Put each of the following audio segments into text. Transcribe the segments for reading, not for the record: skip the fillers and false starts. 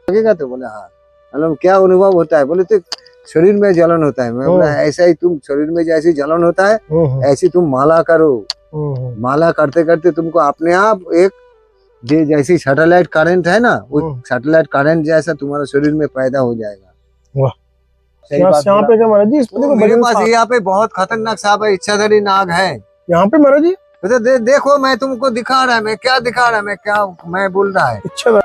लगेगा तो बोले हाँ। मतलब क्या अनुभव होता है? बोले तो शरीर में जलन होता है। मैं बोला ऐसा ही तुम शरीर में जैसी जलन होता है ऐसी तुम माला करो। माला करते करते तुमको अपने आप एक जैसी सैटेलाइट करंट है ना, वो सैटेलाइट करंट जैसा तुम्हारे शरीर में पैदा हो जाएगा। वाह। सही बात यहाँ पे क्या महाराज जी? तो मेरे पास यहाँ पे बहुत खतरनाक सांप है, इच्छाधारी नाग है यहाँ पे महाराज जी। तो देखो मैं तुमको दिखा रहा है, मैं क्या दिखा रहा है, मैं बोल रहा है। अच्छा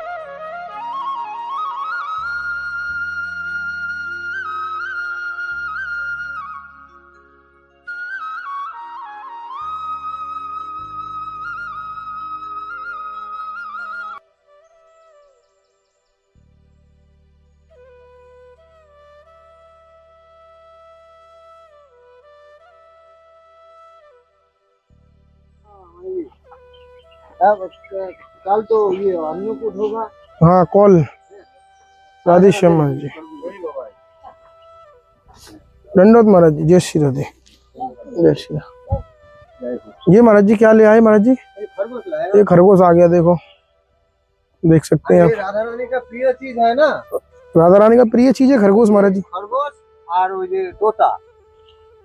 कल तो ये अन्नकूट होगा। हाँ कॉल राधे श्याम महाराज जी। दंडोत महाराज जी। जय श्री राधे। जय श्री राधे। ये महाराज जी क्या ले आए महाराज जी? ये खरगोश आ गया, देखो देख सकते हैं आप। राधा रानी का प्रिय चीज है ना, राधा रानी का प्रिय चीज है खरगोश महाराज जी। खरगोश और वो ये तोता।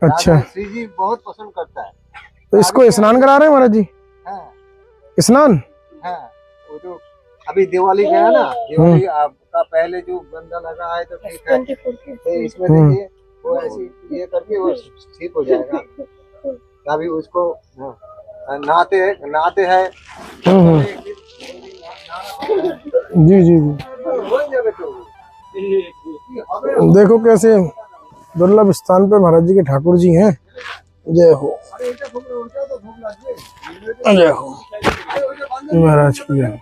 अच्छा श्री जी बहुत पसंद करता है। तो इसको स्नान करा रहे हैं महाराज जी? हाँ स्नान। हाँ, वो जो अभी दिवाली गया ना, दिवाली आपका पहले जो बंदा लगा है तो ठीक है, तो इसमें देखिए वो ऐसी ये करके वो ठीक हो जाएगा। अभी उसको नहाते हैं। जी जी जी। देखो कैसे दुर्लभ स्थान पे महाराज जी के ठाकुर जी हैं। जय हो जय हो महाराज की जय।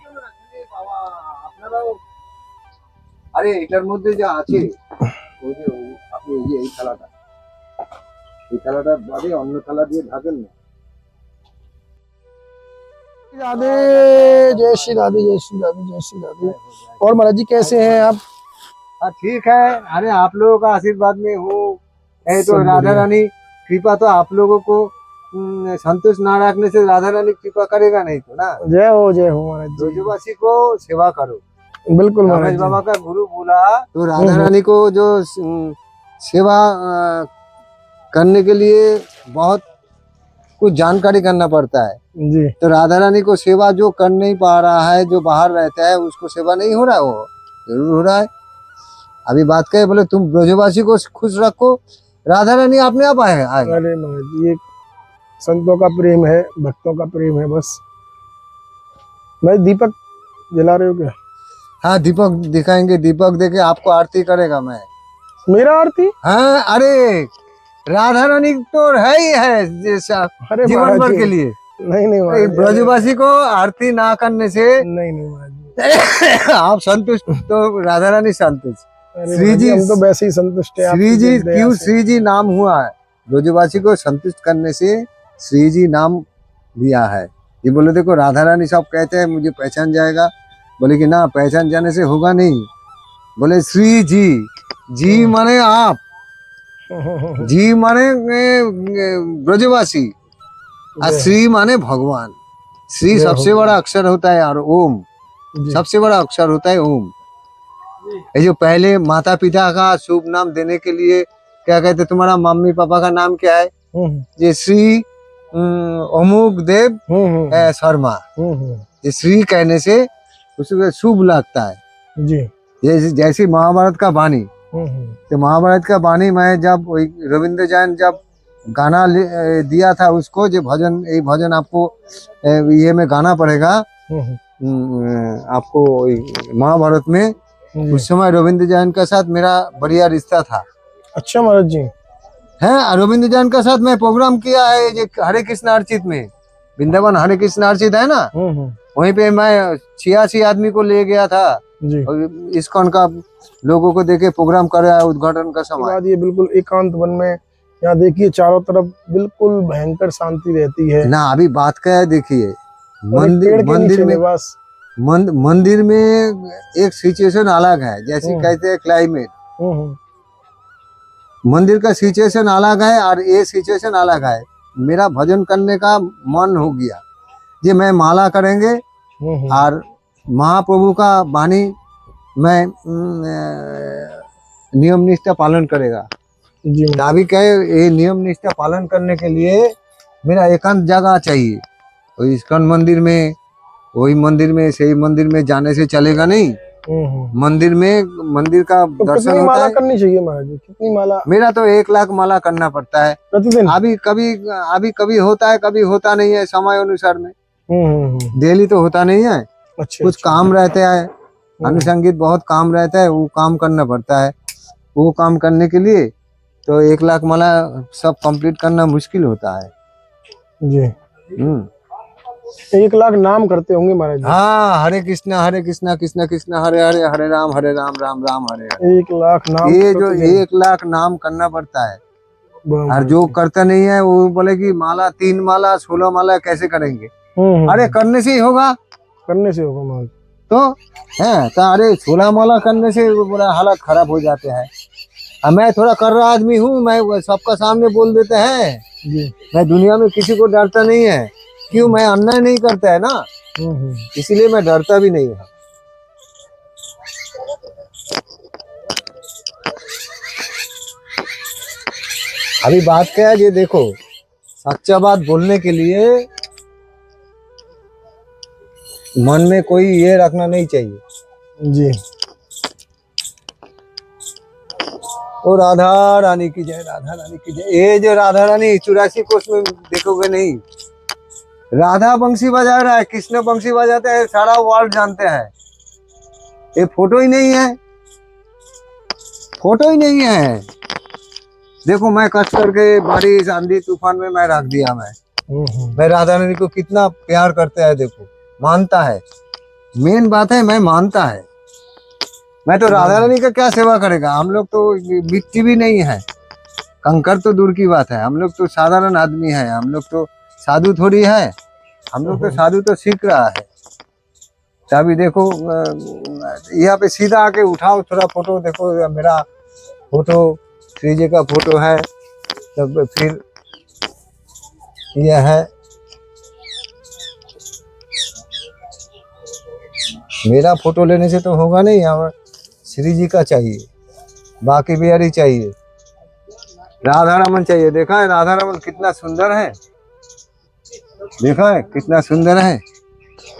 আরে এটার মধ্যে যা আছে ওই যে আপনি এই থালাটা বাদে অন্য থালা দিয়ে ঢাকেন না। राधे। जय श्री राधे। जय श्री राधे। जय श्री राधे। और महाराज जी कैसे हैं आप? ठीक है। अरे आप लोगों का आशीर्वाद में हूँ। तो राधा रानी कृपा तो आप लोगों को संतुष्ट ना रखने से राधा रानी कृपा करेगा नहीं तो ना। जय हो महाराज जी। ब्रजवासी को सेवा करो। बिल्कुल महाराज बाबा का गुरु बोला तो राधा रानी को जो सेवा करने के लिए बहुत कुछ जानकारी करना पड़ता है जी। तो राधा रानी को सेवा जो कर नहीं पा रहा है, जो बाहर रहता है, उसको सेवा नहीं हो रहा है, वो जरूर हो रहा है। अभी बात कहे बोले तुम ब्रजवासी को खुश रखो, राधा रानी अपने आप आए। अरे महाराज जी ये संतों का प्रेम है, भक्तों का प्रेम है बस। भाई दीपक जला रहे हो क्या? हाँ दीपक दिखाएंगे, दीपक देके आपको आरती करेगा। मैं मेरा आरती? हाँ अरे राधा रानी तो है ही है जैसा जीवन भर के लिए। नहीं ब्रजवासी को आरती ना करने से नहीं आप संतुष्ट तो राधा रानी संतुष्ट। श्री जी हम तो वैसे ही संतुष्ट है। श्री जी क्यों श्री जी नाम हुआ है? ब्रजवासी को संतुष्ट करने से श्री जी नाम दिया है। ये बोले देखो राधा रानी सब कहते हैं मुझे पहचान जाएगा, बोले कि ना पहचान जाने से होगा नहीं। बोले श्री जी, जी माने आप, जी माने ब्रजवासी और श्री माने भगवान। श्री सबसे बड़ा अक्षर होता है और ओम सबसे बड़ा अक्षर होता है ओम। ये जो पहले माता पिता का शुभ नाम देने के लिए क्या कहते, तुम्हारा मम्मी पापा का नाम क्या है? ये श्री अमुक देव शर्मा। ये श्री कहने से उसको शुभ लगता है जी। जैसी महाभारत का वाणी, तो महाभारत का वाणी मैं जब रविंद्र जैन जब गाना दिया था उसको, जो भजन, ये भजन आपको ये में गाना पड़ेगा आपको महाभारत में। उस समय रविंद्र जैन के साथ मेरा बढ़िया रिश्ता था। अच्छा महाराज जी है, रविंद्र जैन के साथ मैं प्रोग्राम किया है ये हरे कृष्ण अर्चित में, वृंदावन हरे कृष्ण अर्चित है ना, वहीं पे मैं 86 आदमी को ले गया था जी। और इस्कॉन का लोगों को देके प्रोग्राम कराया उद्घाटन का समय। ये बिल्कुल एकांत वन में, यहाँ देखिए चारों तरफ बिल्कुल भयंकर शांति रहती है ना। अभी बात क्या है देखिए, मंदिर में एक सिचुएशन अलग है, जैसे कहते हैं क्लाइमेट, मंदिर का सिचुएशन अलग है और ये सिचुएशन अलग है। मेरा भजन करने का मन हो गया, ये मैं माला करेंगे और महाप्रभु का वाणी मैं नियम निष्ठा पालन करेगा। जी महाराज। अभी क्या है, ये नियम निष्ठा पालन करने के लिए मेरा एकांत जगह चाहिए। और इस्कॉन मंदिर में, वही मंदिर में, सही मंदिर में जाने से चलेगा नहीं। मंदिर में, मंदिर का तो दर्शन कितनी होता माला है। करनी चाहिए महाराज जी, कितनी माला मेरा तो 1 लाख माला करना पड़ता है प्रतिदिन? अभी कभी होता है, कभी होता नहीं है, समय अनुसार में। डेली तो होता नहीं है, अच्छा कुछ काम रहता है, अनुसंगीत बहुत काम रहता है, वो काम करना पड़ता है। वो काम करने के लिए तो 1 लाख माला सब कंप्लीट करना मुश्किल होता है। जी। 1 लाख नाम करते होंगे महाराज जी? हाँ, हरे कृष्णा कृष्ण कृष्ण हरे हरे, हरे राम राम राम हरे हरे। 1 लाख नाम ये जो प्रतिदिन? 1 लाख नाम करना पड़ता है। वाह और महाराज जो जी। करता नहीं है वो बोले कि माला 3 माला 16 माला कैसे करेंगे। हम्म। अरे करने से ही होगा करने से होगा महाराज। तो है तो। अरे 16 माला करने से पूरा हालत खराब हो जाते हैं। अब मैं थोड़ा कर रहा आदमी हूँ, मैं सबका सामने बोल देते हैं। जी। मैं दुनिया में किसी को डरता नहीं है, क्यों, मैं अन्याय नहीं करता है ना, इसीलिए मैं डरता भी नहीं है। अभी बात क्या है, ये देखो, सच्चा बात बोलने के लिए मन में कोई ये रखना नहीं चाहिए। जी। ओ राधा रानी की जय, राधा रानी की जय। ये जो राधा रानी 84 कोष में देखोगे नहीं, राधा बंसी बजा रहा है, कृष्ण बंसी बजाते हैं, सारा वर्ल्ड जानते हैं। ये फोटो ही नहीं है, फोटो ही नहीं है। देखो मैं कष्ट करके बारिश आंधी तूफान में मैं रख दिया। मैं राधा रानी को कितना प्यार करता है, देखो, मानता है। मेन बात है, मैं मानता है। मैं तो राधा रानी का क्या सेवा करेगा, हम लोग तो मिट्टी भी नहीं है, कंकर तो दूर की बात है। हम लोग तो साधारण आदमी है, हम लोग तो साधु थोड़ी है। हम लोग तो साधु तो सीख रहा है। तो अभी देखो यहाँ पे सीधा आके उठाओ थोड़ा फोटो, देखो मेरा फोटो, श्री जी का फोटो है। तब फिर यह है मेरा फोटो, लेने से तो होगा नहीं, हमें श्री जी का चाहिए, बाकी बिहारी चाहिए, राधा रमन चाहिए। देखा है राधा रमन कितना सुंदर है, देखा है कितना सुंदर है,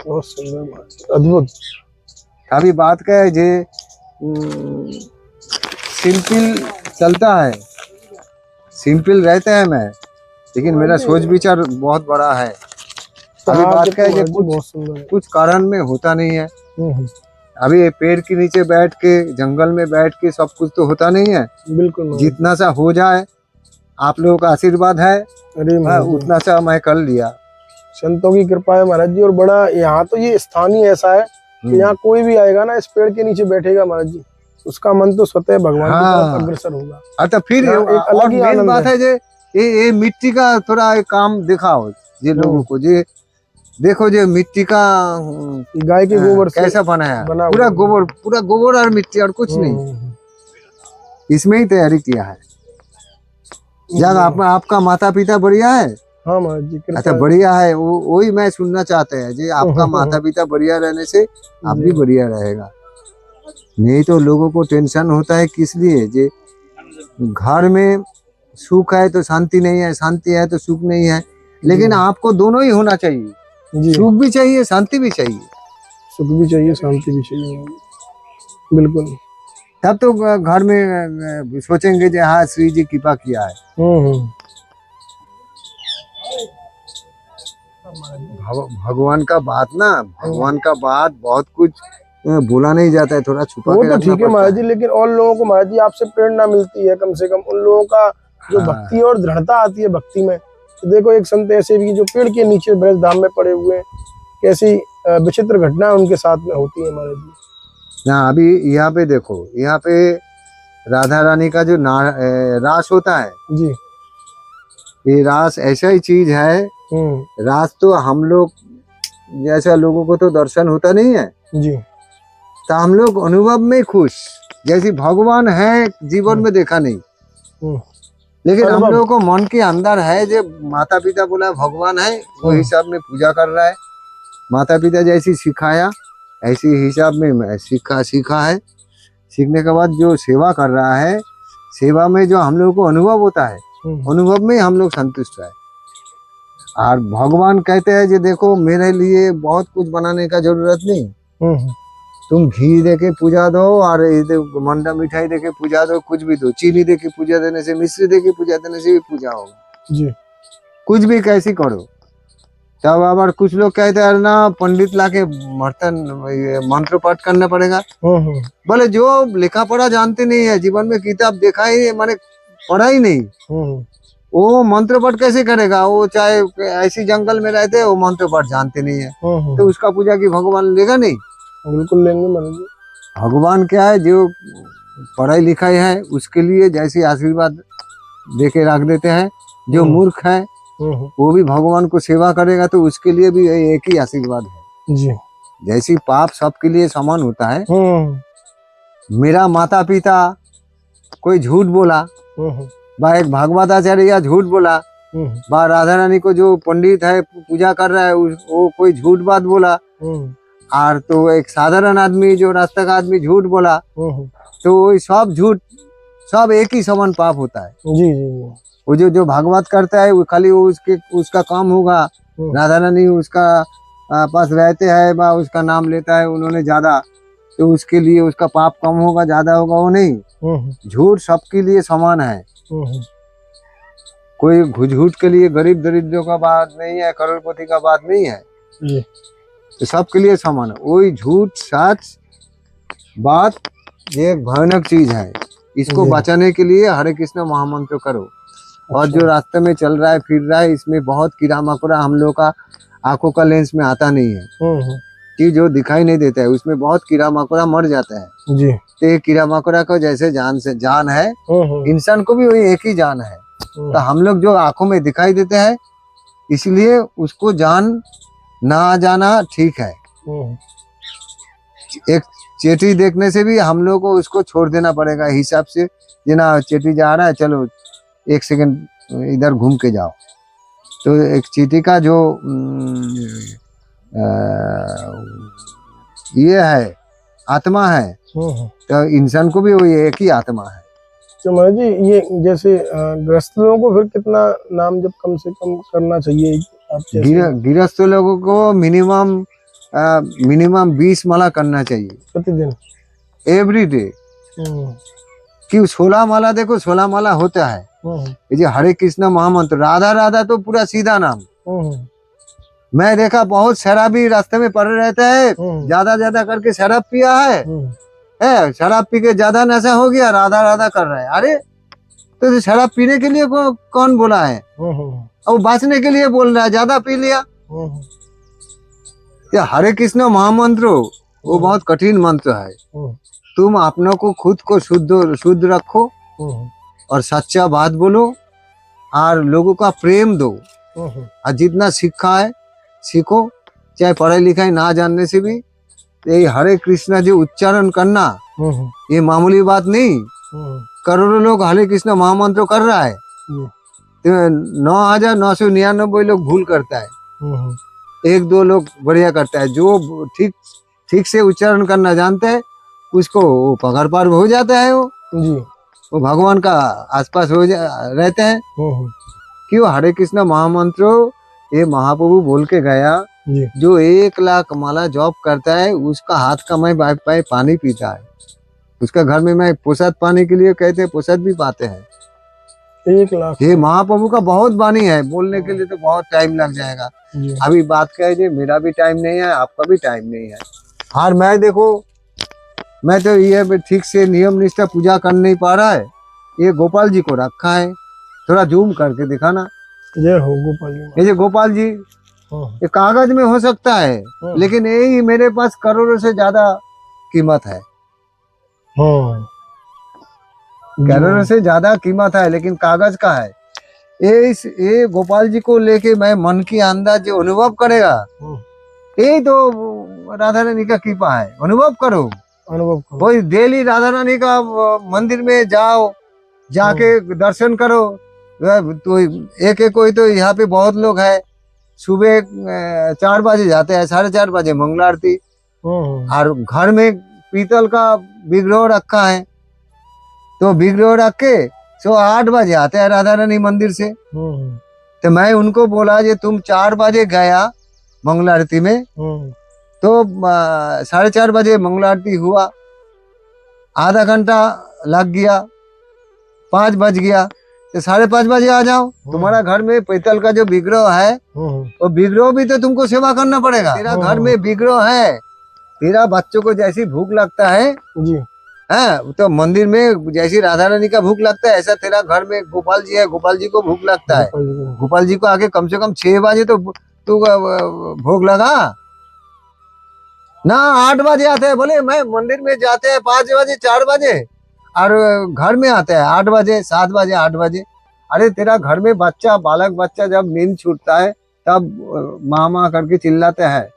बहुत सुंदर, अद्भुत। अभी बात क्या है, जे सिंपल चलता है, सिंपल रहता है मैं, लेकिन मेरा सोच विचार बहुत बड़ा है। अभी बात क्या है, कुछ कारण में होता नहीं है। अभी ये पेड़ के नीचे बैठ के, जंगल में बैठ के सब कुछ तो होता नहीं है। बिल्कुल, जितना सा हो जाए, आप लोगों का आशीर्वाद है, उतना सा मैं कर लिया। संतों की कृपा है महाराज जी। और बड़ा यहाँ तो ये स्थान ही ऐसा है कि यहाँ कोई भी आएगा ना, इस पेड़ के नीचे बैठेगा महाराज जी, उसका मन तो स्वतः भगवान की तरफ अग्रसर होगा। अच्छा, फिर एक अलग ही मेन बात है, ये मिट्टी का थोड़ा एक काम दिखाओ ये लोगों को। ये देखो, जो मिट्टी का गाय के गोबर से कैसा बनाया, पूरा गोबर और मिट्टी और कुछ नहीं, इसमें ही तैयारी किया है। जब आपका माता पिता बढ़िया है? हाँ महाराज जी। अच्छा, बढ़िया है, वही मैं सुनना चाहते हैं जी। आपका माता पिता बढ़िया रहने से आप भी बढ़िया रहेगा। नहीं तो लोगों को टेंशन होता है, किस लिए, जे घर में सुख है तो शांति नहीं है, शांति है तो सुख नहीं है। लेकिन आपको दोनों ही होना चाहिए, सुख भी चाहिए, शांति भी चाहिए। सुख भी चाहिए, शांति भी चाहिए, बिल्कुल। तब तो घर में सोचेंगे कि हाँ, श्री जी कृपा किया है। भगवान का बात ना, भगवान का बात बहुत कुछ बोला नहीं जाता है, थोड़ा छुपा के रखना पड़ता है। ठीक है महाराज जी, लेकिन और लोगों को महाराज जी आपसे प्रेरणा मिलती है, कम से कम उन लोगों का जो भक्ति और दृढ़ता आती है भक्ति में। तो देखो, एक संत ऐसे भी जो पेड़ के नीचे ब्रज धाम में पड़े हुए हैं, कैसी विचित्र घटना उनके साथ में होती है महाराज जी। ना अभी यहाँ पे देखो, यहाँ पे राधा रानी का जो रास होता है जी, ये रास ऐसा ही चीज है। रास तो हम लोग जैसा लोगों को तो दर्शन होता नहीं है जी, तो हम लोग अनुभव में खुश, जैसे भगवान है जीवन में देखा नहीं, लेकिन हम लोगों को मन के अंदर है, जो माता पिता बोला भगवान है, वो हिसाब में पूजा कर रहा है। माता पिता जैसी सिखाया ऐसी हिसाब में मैं सीखा है। सीखने के बाद जो सेवा कर रहा है, सेवा में जो हम लोग को अनुभव होता है, अनुभव में हम लोग संतुष्ट है। और भगवान कहते हैं कि देखो मेरे लिए बहुत कुछ बनाने का जरूरत नहीं, तुम घी दे के पूजा दो और मंडा मिठाई दे के पूजा दो, कुछ भी दो, चीनी दे के पूजा देने से, मिश्री दे के पूजा देने से भी पूजा होगा जी। कुछ भी कैसी करो। तब अगर कुछ लोग कहते हैं ना पंडित लाके मंत्र पाठ करना पड़ेगा, बोले जो लिखा पढ़ा जानते नहीं है, जीवन में किताब देखा ही माने पढ़ा ही नहीं, वो मंत्र पाठ कैसे करेगा? वो चाहे ऐसी जंगल में रहते हैं, वो मंत्र पाठ जानते नहीं है, तो उसका पूजा की भगवान लेगा नहीं? बिल्कुल लेंगे महाराज जी। भगवान क्या है, जो पढ़ाई लिखाई है उसके लिए जैसे आशीर्वाद देके रख देते हैं। जो मूर्ख है वो भी भगवान को सेवा करेगा तो उसके लिए भी एक ही आशीर्वाद है जी। जैसी पाप सबके लिए समान होता है। मेरा माता पिता कोई झूठ बोला, बा एक भागवताचार्य या झूठ बोला, बा राधा रानी को जो पंडित है पूजा कर रहा है वो कोई झूठ बात बोला, और तो एक साधारण आदमी जो रास्ता का आदमी झूठ बोला, तो सब झूठ सब एक ही समान पाप होता है। जी जी। वो जो भागवत करता है वो खाली वो उसका काम होगा, राधा रानी उसका पास रहते हैं बा उसका नाम लेता है उन्होंने ज्यादा, तो उसके लिए उसका पाप कम होगा ज्यादा होगा, वो नहीं। झूठ सबके लिए समान है, कोई झूठ के लिए गरीब दरिद्रों का बात नहीं है, करोड़पति का बात नहीं है, तो सबके लिए समान है। वही झूठ सच बात ये एक भयानक चीज है, इसको बचाने के लिए हरे कृष्ण महामंत्र करो। और जो रास्ते में चल रहा है फिर रहा है, इसमें बहुत कीड़ा मकोड़ा हम लोग का आंखों का लेंस में आता नहीं है, कि जो दिखाई नहीं देता है उसमें बहुत कीड़ा मकोड़ा मर जाता है जी। तो ये कीड़ा मकोड़ा को जैसे जान से जान है, इंसान को भी वही एक ही जान है। तो हम लोग जो आंखों में दिखाई देते हैं इसलिए उसको जान ना जाना ठीक है। एक चेटी देखने से भी हम लोग को उसको छोड़ देना पड़ेगा हिसाब से, ये ना चेटी जा रहा है चलो एक सेकंड इधर घूम के जाओ। तो एक चींटी का जो ये है आत्मा है, तो इंसान को भी वो एक ही आत्मा है। तो महाराज जी ये जैसे गृहस्थ लोगों को फिर कितना नाम जब कम से कम करना चाहिए? गृहस्थ लोगों को मिनिमम 20 माला करना चाहिए प्रतिदिन, एवरी डे। कि 16 माला देखो 16 माला होता है, ये जो हरे कृष्ण महामंत्र राधा राधा तो पूरा सीधा नाम। मैं देखा बहुत शराबी रास्ते में पड़े रहता है, ज्यादा करके शराब पिया है, शराब पी के ज्यादा नशा हो गया, राधा राधा कर रहा है। अरे तो शराब पीने के लिए कौन बोला है? और बचने के लिए बोल रहा है, ज्यादा पी लिया। हरे कृष्ण महामंत्र वो बहुत कठिन मंत्र है। तुम अपनों को खुद को शुद्ध रखो और सच्चा बात बोलो और लोगों का प्रेम दो, और जितना सीखा है सीखो, चाहे पढ़ाई लिखाई ना जानने से भी ये हरे कृष्णा जो उच्चारण करना ये मामूली बात नहीं। करोड़ों लोग हरे कृष्ण महामंत्र कर रहा है, तो 9,999 लोग भूल करता है, 1-2 लोग बढ़िया करता है। जो ठीक से उच्चारण करना जानते हैं उसको वो पगार पार हो जाता है, वो भगवान का आसपास रहते हैं। क्यों? हरे कृष्ण महामंत्र ये महाप्रभु बोल के गया, जो 1 लाख माला जॉब करता है उसका हाथ का मैं पानी पीता है, उसका घर में मैं प्रसाद पाने के लिए कहते हैं प्रसाद भी पाते हैं। 1 लाख ये महाप्रभु का बहुत वाणी है, बोलने के लिए तो बहुत टाइम लग जाएगा। अभी बात कहे मेरा भी टाइम नहीं है, आपका भी टाइम नहीं है। और मैं देखो मैं तो ये ठीक से नियम निष्ठा पूजा कर नहीं पा रहा है, ये गोपाल जी को रखा है, थोड़ा जूम करके दिखाना। जय हो गोपाल जी। ये गोपाल जी ये कागज में हो सकता है, लेकिन यही मेरे पास करोड़ों से ज्यादा कीमत है, करोड़ों से ज्यादा कीमत है, लेकिन कागज का है। ये गोपाल जी को लेके मैं मन की अंदाज जो अनुभव करेगा, यही तो राधा रानी का कृपा है। अनुभव करो, कोई डेली राधा रानी का मंदिर में जाओ, जाके दर्शन करो। तो एक कोई तो यहाँ पे बहुत लोग है, सुबह 4 बजे जाते हैं, 4:30 बजे मंगला आरती, और घर में पीतल का विग्रह रखा है, तो विग्रह रख के 8 बजे आते हैं राधा रानी मंदिर से। तो मैं उनको बोला जे तुम 4 बजे गया मंगल आरती में, तो 4:30 बजे मंगल आरती हुआ, आधा घंटा लग गया, 5 बज गया, तो 5:30 बजे आ जाओ। तुम्हारा घर में पीतल का जो विग्रह है, वो विग्रह भी तो तुमको सेवा करना पड़ेगा। तेरा घर में विग्रह है, तेरा बच्चों को जैसी भूख लगता है जी है, तो मंदिर में जैसी राधा रानी का भूख लगता है, ऐसा तेरा घर में गोपाल जी है, गोपाल जी को भूख लगता है। गोपाल जी को आके कम से कम 6 बजे तो तू भोग लगा ना। 8 बजे आते हैं, बोले मैं मंदिर में जाते हैं 5 बजे 4 बजे, और घर में आते हैं 8 बजे 7 बजे 8 बजे। अरे तेरा घर में बच्चा, बालक बच्चा जब नींद छूटता है तब माँ माँ करके चिल्लाते हैं,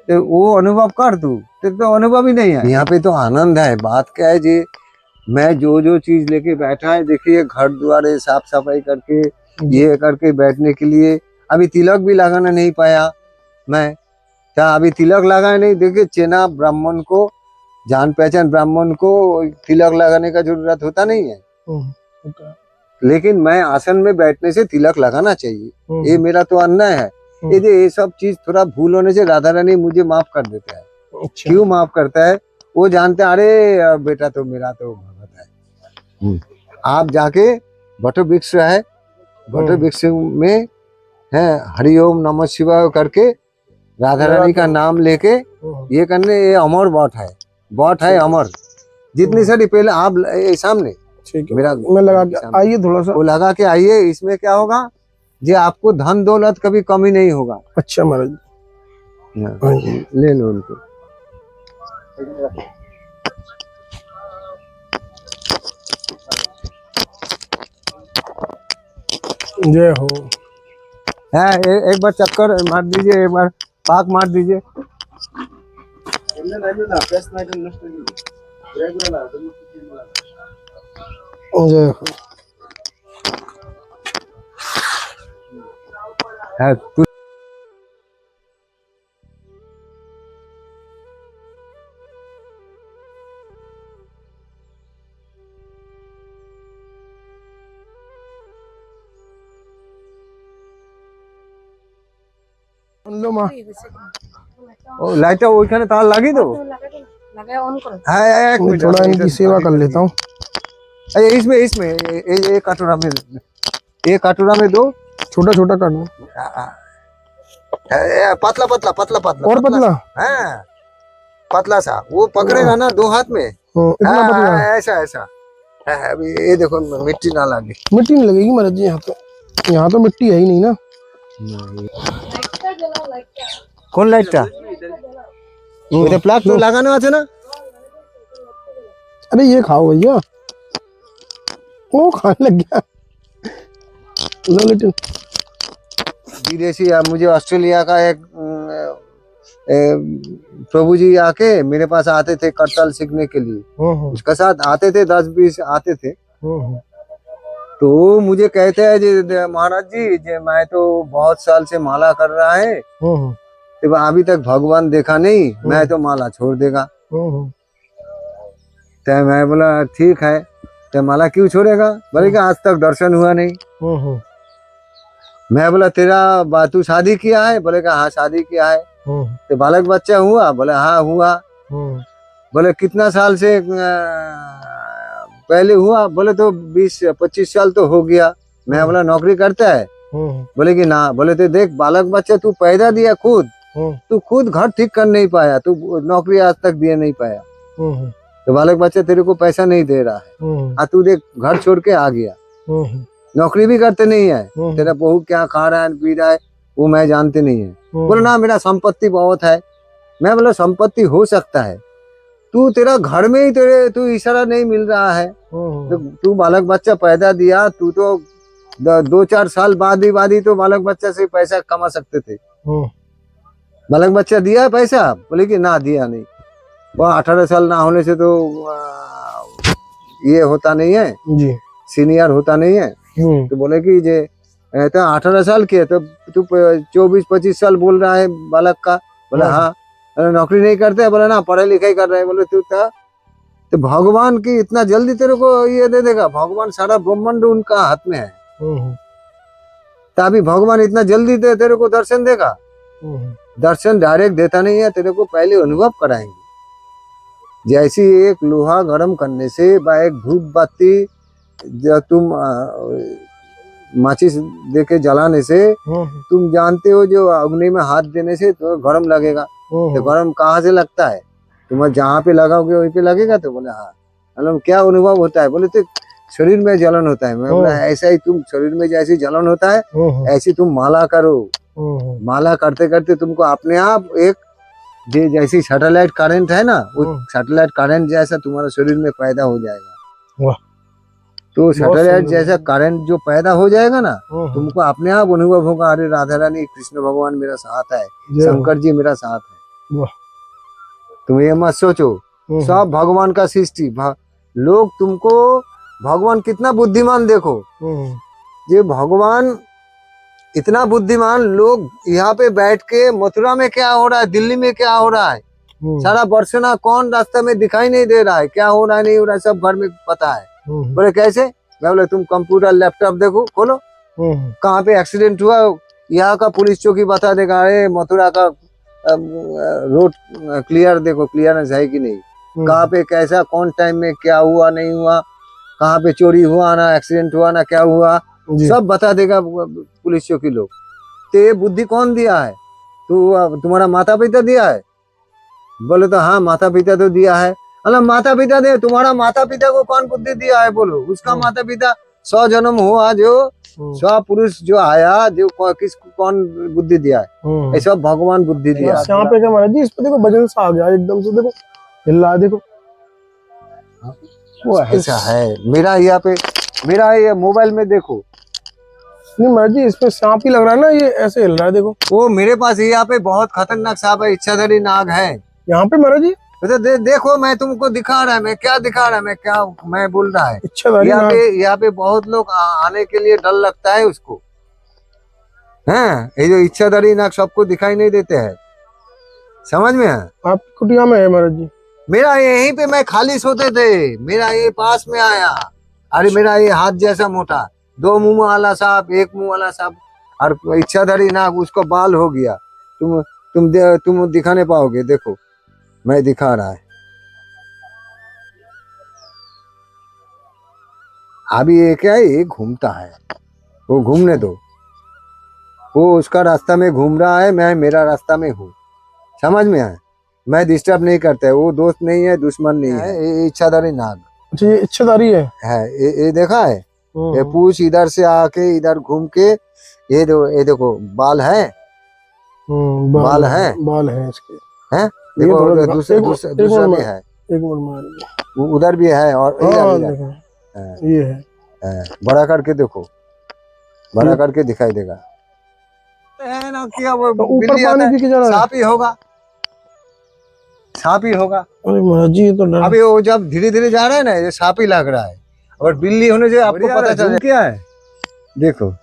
तो वो अनुभव कर तू, तेरे तो अनुभव ही नहीं है। यहाँ पे तो आनंद है। बात क्या है जी, मैं जो चीज लेके बैठा है, देखिए घर द्वारे साफ सफाई करके ये करके बैठने के लिए, अभी तिलक भी लगाना नहीं पाया मैं। क्या अभी तिलक लगाए नहीं? देखिए चेना ब्राह्मण को, जान पहचान ब्राह्मण को तिलक लगाने का जरूरत होता नहीं है, लेकिन मैं आसन में बैठने से तिलक लगाना चाहिए, ये मेरा तो अन्याय है। ये सब चीज थोड़ा भूल होने से राधा रानी मुझे माफ कर देता है। अच्छा। क्यों माफ करता है? वो जानते हैं, अरे बेटा तो मेरा तो भगत है। आप जाके वट वृक्ष है, वट वृक्ष में है हरिओम नमः शिवाय करके राधा रानी का नाम लेके ये करने, ये अमर वट है, वट है अमर। जितनी सारी पहले आप सामने मेरा मैं लगा के आइए, थोड़ा सा वो लगा के आइए। इसमें क्या होगा जी, आपको धन दौलत कभी कमी नहीं होगा। अच्छा महाराज ले लो उनको। जय हो। है एक बार चक्कर मार दीजिए, एक बार पाक मार दीजिए। जय हो। है तू लो माँ, ओ लाइट ওইখানে তার লাগিয়ে দেবো। হ্যাঁ এক মিনিট, थोड़ा इनकी सेवा कर लेता हूँ। इसमें इसमें ये कटोरा में, ये कटोरा में दो। छोटा छोटा काटो, पतला पतला पतला पतला और पतला है, पतला सा वो पकड़ेगा ना 2 हाथ में। इतना पतला ऐसा ऐसा है। अभी ये देखो मिट्टी ना लगे। मिट्टी नहीं लगेगी महाराज जी, यहाँ तो मिट्टी है ही नहीं ना। কোন লাইটটা? ওটা প্লাগ তো লাগানো আছে না? अरे ये खाओ भैया, वो खाने लग गया। लो लिटिल। विदेशी मुझे ऑस्ट्रेलिया का एक प्रभु जी आके मेरे पास आते थे करताल सीखने के लिए, उसके साथ आते थे 10-20 आते थे। तो मुझे कहते हैं जी महाराज जी मैं तो बहुत साल से माला कर रहा है, तो अभी तक भगवान देखा नहीं, मैं तो माला छोड़ देगा। तो मैं बोला ठीक है, तो माला क्यों छोड़ेगा? बोले कि आज तक दर्शन हुआ नहीं। मैं बोला तेरा तू शादी किया है? बोले हाँ शादी किया है। तो बालक बच्चा हुआ? बोले हाँ हुआ। बोले कितना साल से पहले हुआ? बोले तो 20-25 साल तो हो गया। मैं बोला नौकरी करता है? बोले कि ना। बोले तो देख बालक बच्चा तू पैदा दिया खुद, तू खुद घर ठीक कर नहीं पाया, तू नौकरी आज तक दिए नहीं पाया, तो बालक बच्चा तेरे को पैसा नहीं दे रहा है, तू देख घर छोड़ के आ गया, नौकरी भी करते नहीं है, तेरा बहू क्या खा रहा है पी रहा है वो मैं जानते नहीं है। बोले ना मेरा संपत्ति बहुत है। मैं बोला संपत्ति हो सकता है, तू तेरा घर में ही तेरे तू इशारा नहीं मिल रहा है, तो तू बालक बच्चा पैदा दिया, तू तो 2-4 साल बाद ही तो बालक बच्चा से पैसा कमा सकते थे। बालक बच्चा दिया पैसा? बोले कि ना दिया नहीं। वो 18 साल ना होने से तो ये होता नहीं है जी, सीनियर होता नहीं है। तो बोले कि जे तो 18 साल के तो तू 24-25 साल बोल रहा है बालक का। बोला हाँ। नौकरी नहीं करते? बोला ना पढ़ाई लिखाई कर रहे हैं। बोले तू था तो भगवान की इतना जल्दी तेरे को ये दे देगा? भगवान सारा ब्रह्मांड उनका हाथ में है, तभी भगवान इतना जल्दी तेरे को दर्शन देगा? दर्शन डायरेक्ट देता नहीं है, तेरे को पहले अनुभव कराएंगे। जैसी एक लोहा गर्म करने से व एक धूप बत्ती जब तुम माचिस देके जलाने से तुम जानते हो, जो अग्नि में हाथ देने से तो गर्म लगेगा। तो गर्म कहाँ से लगता है? तुम जहाँ पे लगाओगे वहीं पे लगेगा। तो बोले हाँ। मतलब क्या अनुभव होता है? बोले तो शरीर में जलन होता है। मैं बोला ऐसा ही तुम शरीर में जैसी जलन होता है ऐसी तुम माला करो। माला करते करते तुमको अपने आप एक जैसी सैटेलाइट करंट है ना, वो सैटेलाइट करंट जैसा तुम्हारा शरीर में पैदा हो जाएगा। वाह। तो सैटेलाइट जैसा करंट जो पैदा हो जाएगा ना, तुमको अपने आप अनुभव होगा, अरे राधा रानी कृष्ण भगवान मेरा साथ है, शंकर जी मेरा साथ है। तुम ये मत सोचो, सब भगवान का सृष्टि। लोग तुमको भगवान कितना बुद्धिमान देखो, ये भगवान इतना बुद्धिमान। लोग यहाँ पे बैठ के मथुरा में क्या हो रहा है, दिल्ली में क्या हो रहा है, सारा बरसना कौन रास्ता में दिखाई नहीं दे रहा है, क्या हो रहा है नहीं हो रहा है, सब घर में पता है। बोले कैसे? मैं बोले तुम कंप्यूटर लैपटॉप देखो, खोलो, कहाँ पे एक्सीडेंट हुआ यहाँ का पुलिस चौकी बता देगा। अरे मथुरा का रोड क्लियर देखो, क्लियरेंस है कि नहीं, कहाँ पे कैसा कौन टाइम में क्या हुआ नहीं हुआ, कहाँ पे चोरी हुआ ना, एक्सीडेंट हुआ ना, क्या हुआ, सब बता देगा पुलिस चौकी लोग। तो ये बुद्धि कौन दिया है? तो तुम्हारा माता पिता दिया है? बोले तो हाँ माता पिता तो दिया है। मतलब माता पिता दे, तुम्हारा माता पिता को कौन बुद्धि दिया है? बोलो। उसका माता पिता 100 जन्म हुआ, जो 100 पुरुष जो आया, जो किसको कौन बुद्धि दिया है? ऐसा भगवान बुद्धि दिया है। यहाँ पे क्या महाराज जी, इस पे देखो भजन सा आ गया एकदम से, देखो हिल रहा है, देखो वो ऐसा है। मेरा यहाँ पे, मेरा ये मोबाइल में देखो, नहीं महाराज जी इसमें सांप ही लग रहा है ना, ये ऐसे हिल रहा है देखो। वो मेरे पास यहाँ पे बहुत खतरनाक सांप है, इच्छाधारी नाग है यहाँ पे महाराज जी। तो देखो, मैं तुमको दिखा रहा है, मैं क्या दिखा रहा है, मैं बोल रहा है। इच्छाधारी नाग। यहाँ पे बहुत लोग आने के लिए डर लगता है उसको, हैं? ये जो इच्छाधारी नाग सबको दिखाई नहीं देते हैं, समझ में है? आपकी कुटिया में है महाराज जी? मेरा यहीं पे, मैं खाली सोते थे, मेरा ये पास में आया। अरे मेरा ये हाथ जैसा मोटा, 2 मुंह वाला सांप, 1 मुंह वाला सांप, और इच्छाधारी नाग, उसको बाल हो गया। तुम दिखा नहीं पाओगे। देखो मैं दिखा रहा है। अभी ये क्या है, ये घूमता है, वो घूमने दो, वो उसका रास्ता में घूम रहा है, मैं मेरा रास्ता में हूँ, समझ में आए? मैं डिस्टर्ब नहीं करता है, वो दोस्त नहीं है, दुश्मन नहीं है। ये इच्छाधारी नाग। अच्छा ये इच्छाधारी है? ये देखा है? ये पूछ इधर से आके इधर घूम के, ये देखो बाल है, बाल है इसके, हैं? देखो दूसरा भी है, एक मिनट उधर भी है, और ये है। बड़ा करके देखो, बड़ा करके दिखाई देगा। है ना, क्या वो ऊपर पानी पी के जा रहा है, सांप ही होगा, सांप ही होगा। अरे महाराज जी ये तो डर। अभी वो जब धीरे धीरे जा रहा है ना, ये सांप ही लग रहा है, और बिल्ली होने से आपको पता चल क्या है। देखो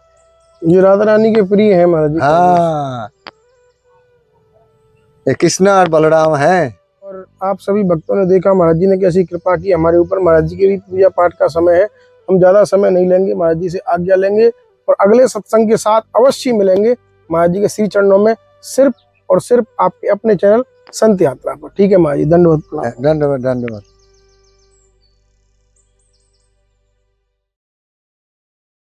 ये राधा रानी के प्रिय है महाराज जी। हाँ, ये कृष्ण और बलराम है। और आप सभी भक्तों ने देखा महाराज जी ने कैसी कृपा की हमारे ऊपर। महाराज जी के भी पूजा पाठ का समय है, हम ज्यादा समय नहीं लेंगे, महाराज जी से आज्ञा लेंगे और अगले सत्संग के साथ अवश्य मिलेंगे महाराज जी के श्री चरणों में, सिर्फ और सिर्फ आपके अपने चैनल संत यात्रा पर। ठीक है महाराज जी, दंडवत। धन्यवाद।